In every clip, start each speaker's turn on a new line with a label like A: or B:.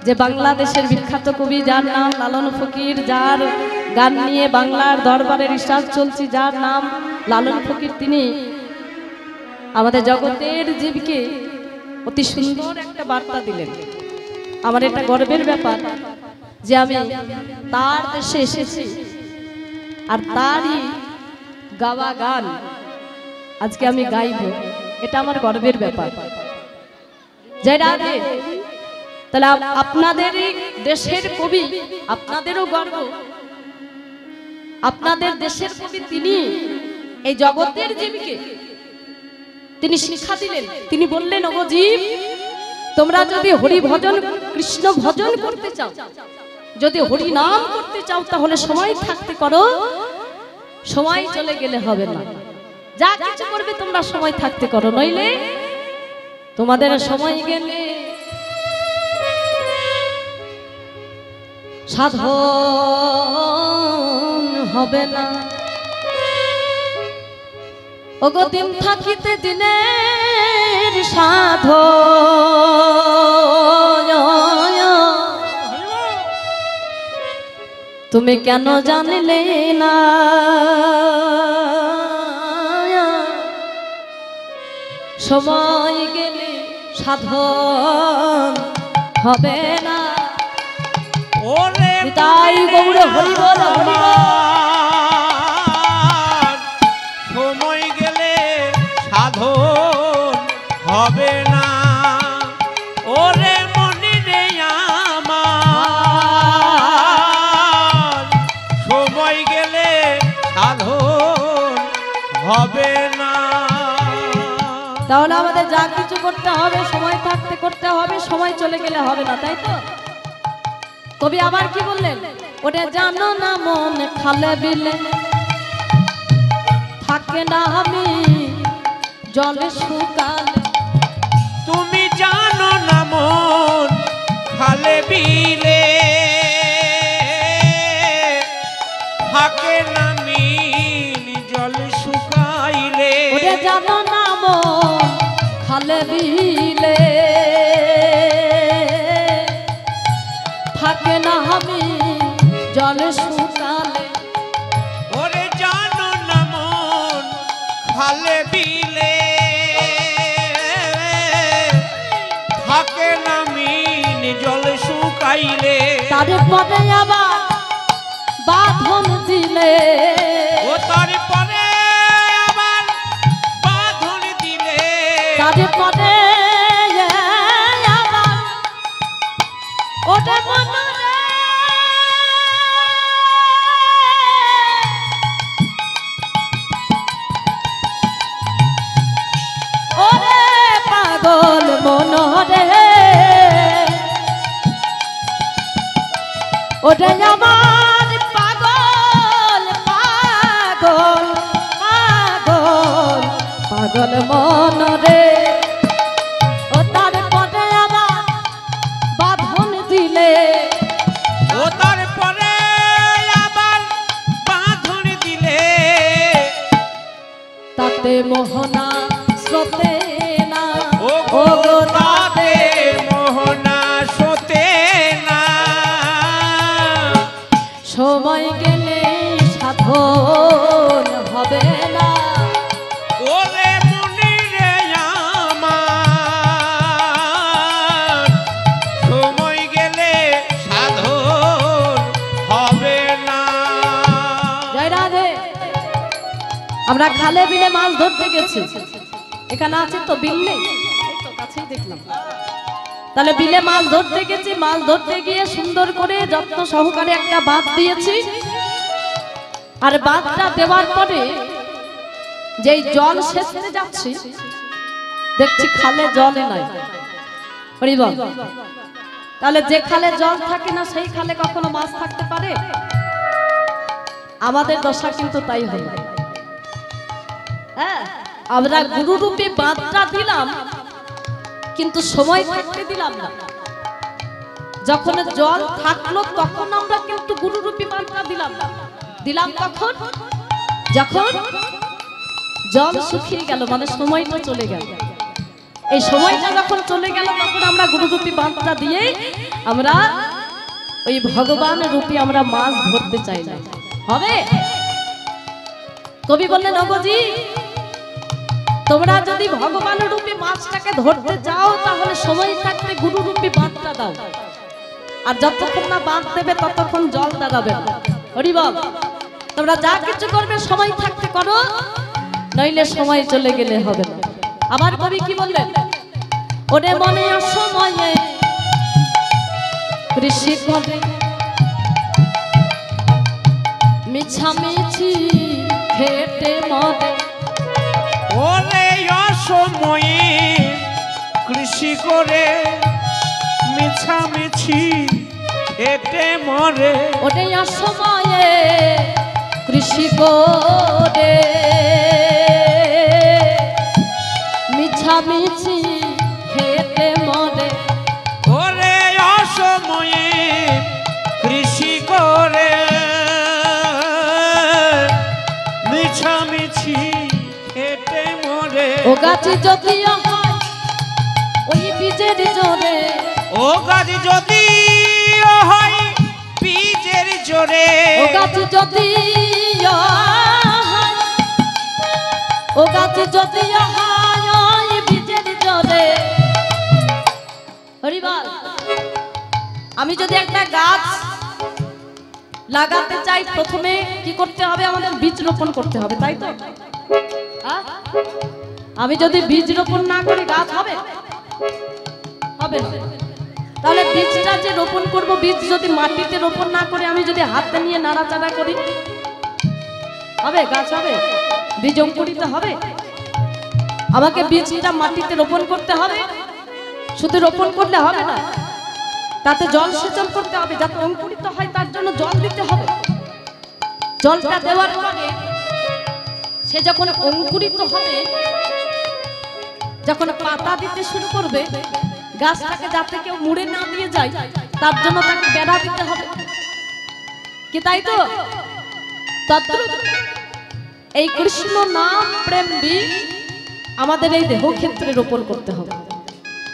A: যে বাংলাদেশের বিখ্যাত কবি যার নাম লালন ফকির, যার গান নিয়ে বাংলার দরবারে রিসার্চ চলছে, যার নাম লালন ফকির, তিনি আমাদের জগতের জীবকে অতি সুন্দর একটা বার্তা দিলেন। আমার এটা গর্বের ব্যাপার যে আমি তার দেশে এসেছি আর তারই গাওয়া গান আজকে আমি গাইব, এটা আমার গর্বের ব্যাপার। তাহলে আপনাদের দেশের কবি, আপনাদেরও গর্ব, আপনাদের দেশের কবি তিনি এই জগতের জীবকে তিনি শিক্ষা দিলেন। তিনি বললেন, ওগো জীব, তোমরা যদি হরি ভজন কৃষ্ণ ভজন করতে চাও, যদি হরি নাম করতে চাও, তাহলে সময় থাকতে করো, সময় চলে গেলে হবে না। যা কিছু করবে তোমরা সময় থাকতে করো, নইলে তোমাদের সময় গেলে সাধন হবে না। ওগো দিন থাকিতে দিনের সাধন তুমি কেন জানলে না? সময় গেলে সাধন হবে না। তাই গৌর হরি বল,
B: সময় গেলে সাধন হবে না। ওরে মনি রে আমার, সময় গেলে সাধন হবে না।
A: তাহলে আমাদের যা কিছু করতে হবে সময় থাকতে করতে হবে, সময় চলে গেলে হবে না, তাই তো? কবি আবার কি বললেন? ওটা জানো না মন খালে বিলে থাকে না আমি জলে শুকালে।
B: তুমি জানো না মন খালে বিলে থাকে না মিন জল শুকাইলে।
A: ওটা জানো না মন খালে বিলে থাকে না আমি জলে শুকালে।
B: ওরে জানো না মন খালে বিলে থাকে না মিন জল শুকাইলে।
A: তারপরে আবার বাঁধন দিলে,
B: ও তারপরে আবার বাঁধন দিলে।
A: তারপরে আবার ওটা মনে রে ওরে পাগল মনরে, ওটা আমার পাগল পাগল পাগল পাগল মনরে। ও তারপরে আবার বাঁধন দিলে,
B: ও তারপরে আবার বাঁধন দিলে।
A: তাতে মোহনা স্রোতে না,
B: ও গো তাতে মোহনা সোতে না।
A: সময় গেলে সাধন হবে না।
B: ওরে মনি রে আমার, সময় গেলে সাধন হবে না।
A: জয় রাধে। আমরা খালে বিলে মাছ ধরতে গেছি, এখানে আছে তো বিল নেই, এই তো কাছেই দেখলাম। তাহলে বিলে মাছ ধরতে গেছি, মাছ ধরতে গিয়ে সুন্দর করে যত্ন সহকারে একটা বাঁধ দিয়েছি। আর বাঁধটা দেওয়ার পরে যেই জল সেচতে যাচ্ছি দেখছি খালে জলে নাই। হরি বল। তাহলে যে খালে জল থাকে না সেই খালে কখনো মাছ থাকতে পারে? আমাদের দশা কিন্তু তাই হলো। হ্যাঁ, আমরা গুরুরূপে বাঁধটা দিলাম কিন্তু সময় থাকতে দিলাম না। যখন জল থাকলো তখন আমরা কিন্তু গুরুরূপী বাঁধটা দিলাম না। দিলাম তখন যখন জল শুকিয়ে গেল, মানে সময়টা চলে গেল। এই সময়টা যখন চলে গেল তখন আমরা গুরুরূপী বাঁধটা দিয়ে আমরা ওই ভগবান রূপী আমরা মাছ ধরতে চাই না, হবে? কবি বললেন ওগোজি তোমরা যদি ভগবান রূপী মাছটাকে ধরতে চাও তাহলে সময় থাকতে গুরু রূপী বাঁধটা দাও, আর যতক্ষণ না বাঁধ দেবে ততক্ষণ জল দাঁড়াবে না। হরি বল। তোমরা যা কিছু করবে সময় থাকতে করো, নইলে সময় চলে গেলে হবে না। আবার কবি কি বললেন, ওরে মনে অসময়ে কৃষি করে মিছামিছি খেটে মরে,
B: ওরে অসময়ে কৃষি করে মিছামিছি খেটে মরে,
A: ওরে অসময়ে কৃষি করে মিছামিছি খেটে মরে,
B: ওরে অসময়ে কৃষি করে মিছামিছি খেটে মরে,
A: ও গাছে যদি হয় ওই বীজের জোরে,
B: ও গাছ যদি হয় বীজের জোরে,
A: ও গাছে যদি হয়, ও গাছে যদি হয় ওই বীজের জোরে। হরি বল। আমি যদি একটা গাছ লাগাতে চাই প্রথমে কি করতে হবে, আমাদের বীজ রোপণ করতে হবে, তাই তো? আমি যদি বীজ রোপণ না করি গাছ হবে? হবে না। তাহলে বীজটা যে রোপণ করব, বীজ যদি মাটিতে রোপণ না করে আমি যদি হাতে নিয়ে নাড়াচাড়া করি, হবে? গাছ হবে? বীজ অঙ্কুরিত হবে? আমাকে বীজটা মাটিতে রোপণ করতে হবে। শুধু রোপণ করলে হবে না, তাতে জল সেচন করতে হবে, যাতে অঙ্কুরিত হয় তার জন্য জল দিতে হবে। জলটা দেওয়ার পরে সে যখন অঙ্কুরিত হবে, যখন পাতা দিতে শুরু করবে, গাছটাকে যাতে কেউ মুড়ে না দিয়ে যায় তার জন্য তাকে বেড়া দিতে হবে, কি তাই তো? তদ্রূপ এই কৃষ্ণ নাম প্রেম বীজ আমাদের এই দেহ ক্ষেত্রে রোপণ করতে হবে।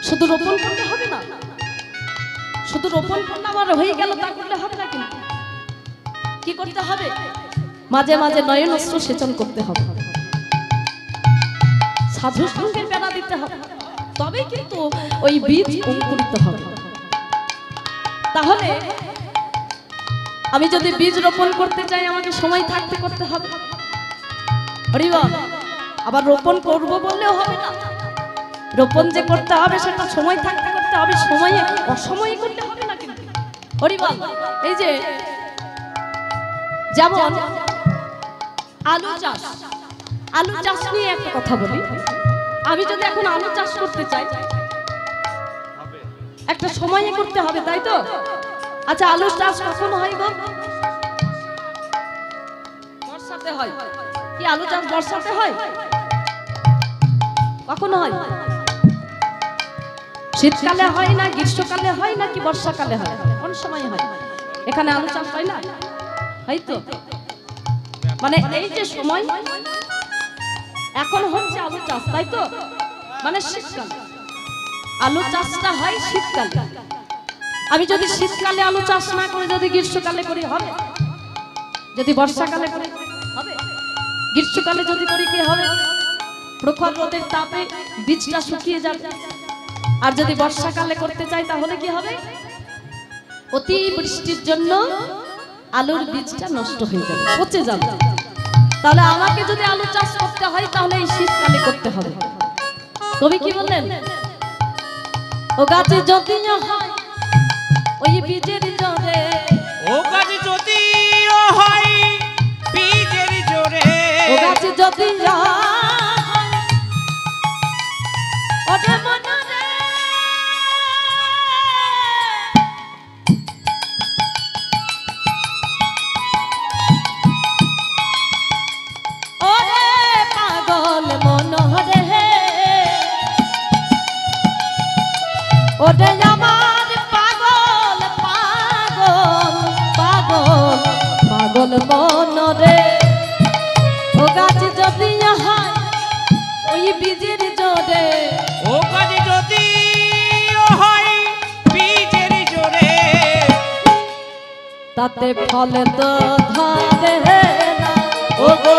A: শুধু রোপণ করতে হবে না, শুধু রোপণ করলে আমার হয়ে গেল তা করলে হবে না, কিন্তু কি করতে হবে? মাঝে মাঝে নয়ন অস্ত্র সেচন করতে হবে, সাধু সঙ্গের বেড়া দিতে হবে, তবেই কিন্তু ওই বীজ অঙ্কুরিত হবে। তাহলে আমি যদি বীজ রোপণ করতে চাই আমাকে সময় থাকতে করতে হবে। হরি বল। আবার রোপণ করব বললেও হবে না, রোপণ যে করতে হবে সেটা সময় থাকতে করতে হবে, সময়ে অসময়ে করতে হবে না কিন্তু। হরি বল। এই যে যেমন আলু চাষ, আলু চাষ নিয়ে একটা কথা বলি। আমি যদি এখন আলু চাষ করতে চাই একটা সময়ে করতে হবে, তাই তো? আচ্ছা, আলু চাষ কখন হয় গো? বর্ষাতে হয়। কি আলু চাষ বর্ষাতে হয়? কখন হয়? শীতকালে হয় না, গ্রীষ্মকালে হয় নাকি বর্ষাকালে হয়? কোন সময় হয়? এখানে আলু চাষ হয় না, হয় তো? মানে এই যে সময় এখন হচ্ছে আলু চাষ, তাই তো? মানে শীতকাল আলু চাষটা হয় শীতকালে। আমি যদি শীতকালে আলু চাষ না করে যদি গ্রীষ্মকালে করি হবে? যদি বর্ষাকালে করি হবে? গ্রীষ্মকালে যদি করি কি হবে? প্রখর রোদের তাপে বীজটা শুকিয়ে যাবে। আর যদি বর্ষাকালে করতে চাই তাহলে কি হবে? অতি বৃষ্টির জন্য আলুর বীজটা নষ্ট হয়ে যাবে, পচে যাবে। তাহলে আমাকে যদি আলু চাষ করতে হয় তাহলে এই শীতকালে করতে হবে। কবি কি বললেন? ও গাছে যদি হয় ওই বীজের জোরে,
B: ও গাছ যদি হয় বীজের জোরে,
A: ও গাছে যদি ওরে মনে রে, ওরে পাগল মনোহরে, ওরে আমার পাগল তাতে ফল তো ধরে না।
B: ও গো